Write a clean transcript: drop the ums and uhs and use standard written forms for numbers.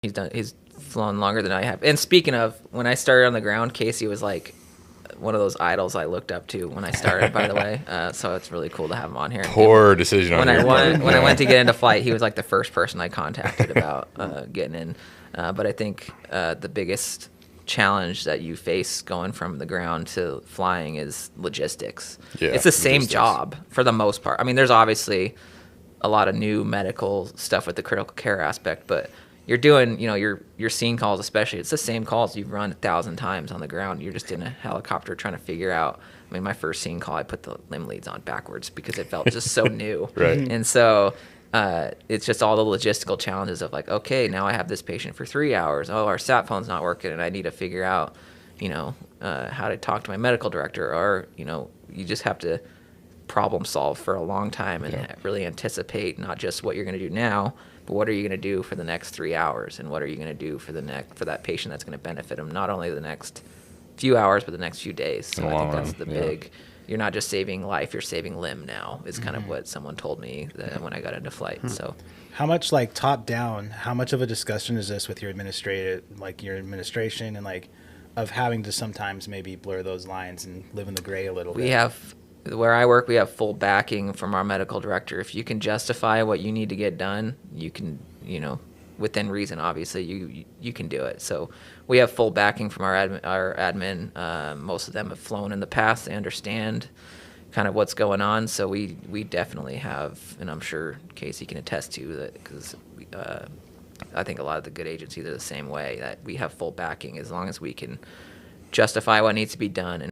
He's flown longer than I have. And speaking of, when I started on the ground, Casey was like one of those idols I looked up to when I started, by the way. So it's really cool to have him on here. Poor decision on your part. When I went to get into flight, he was like the first person I contacted about getting in. But I think the biggest challenge that you face going from the ground to flying is logistics. Yeah, it's the same logistics. job for the most part. I mean, there's obviously a lot of new medical stuff with the critical care aspect, but you're doing, your scene calls especially. It's the same calls you've run 1,000 times on the ground. You're just in a helicopter trying to figure out. I mean, my first scene call, I put the limb leads on backwards because it felt just so new. Right. And so it's just all the logistical challenges of like, okay, now I have this patient for 3 hours. Oh, our sat phone's not working, and I need to figure out, how to talk to my medical director. Or, you just have to problem solve for a long time and really anticipate not just what you're going to do now, but what are you going to do for the next 3 hours, and what are you going to do for that patient that's going to benefit them not only the next few hours but the next few days. So I think that's the big. You're not just saving life, you're saving limb now. Is kind of what someone told me that when I got into flight. So how much like top down, how much of a discussion is this with your administration and like of having to sometimes maybe blur those lines and live in the gray a little bit? Where I work, we have full backing from our medical director. If you can justify what you need to get done, you can, within reason, obviously, you can do it. So we have full backing from our admin. Most of them have flown in the past. They understand kind of what's going on. So we definitely have, and I'm sure Casey can attest to that, because I think a lot of the good agencies are the same way, that we have full backing as long as we can justify what needs to be done. And